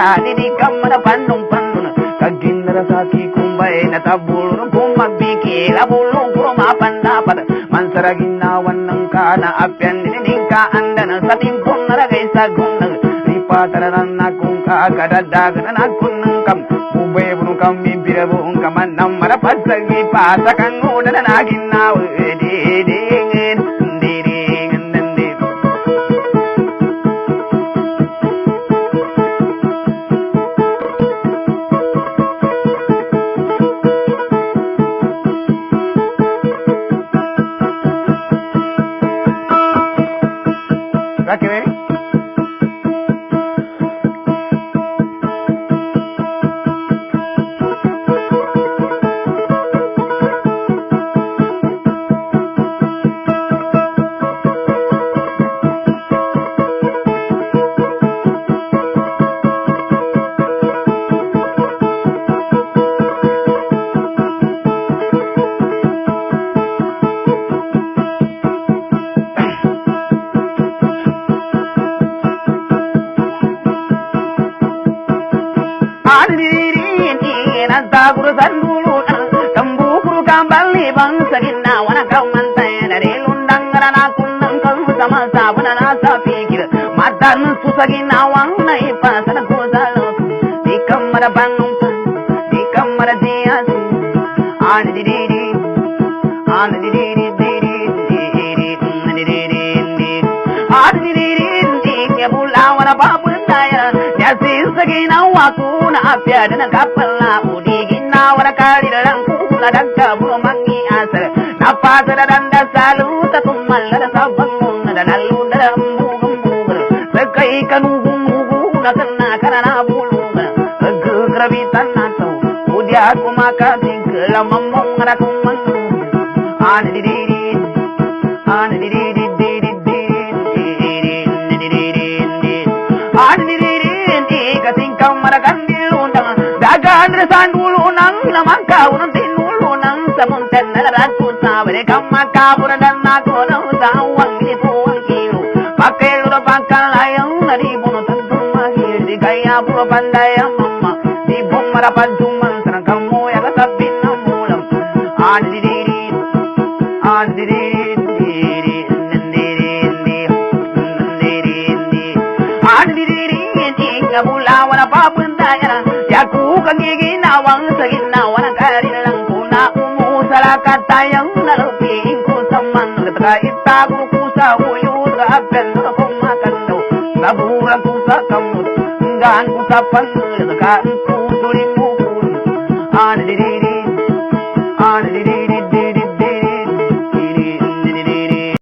Didi kamara pandung pandung kagindra saki kumbai na tabulung kumabiki labulung kurma pandapat mansara ginnawan ng kana apyan dininka andan sa timpon na lagay sa gunang lipataran na kung kakadadagan na kunang kam ubay bunong kami birabong kamanang marapat sa ipasakang unan na naginaw didingin didingin nandin Rakit Guru sandulu tambu guru kambali bangsa ginna wana kaumantaya dari lundang rana kunang kang sama sabana nasa pikir madan susagina wang nai pasana kusal di kamar bandung di kamar dia an di ya bulawana babundaya ya sisagina wakuna apyadana kapalla wana kari dalam kula dagga bumangi asar napasara danda salu tatumalla sabangun dalalu dalam bugum sekai kanugu nakana karana bulung gegrabitan nato udia aku maka tinggal mamong rakumang an didi katingkau marakan dilundang dagan resan dulu nang namangka unang tinulu nang samunten naraku sabare kamaka dan aku nang sawang dituang kilo pakai lu pakal ayang nari bunuh tentu mahir di gaya puro pandai mama di bom marapan cuman serang kamu yang sabin namulam Bulawan apapun daya ya ku kagigi nawang sagina wana kari lang kuna umusala katayang naluping ku saman ketika ita ku sa uyu sa apen ko makan do naburan ku sa kamut ngan ku sa pan ka ku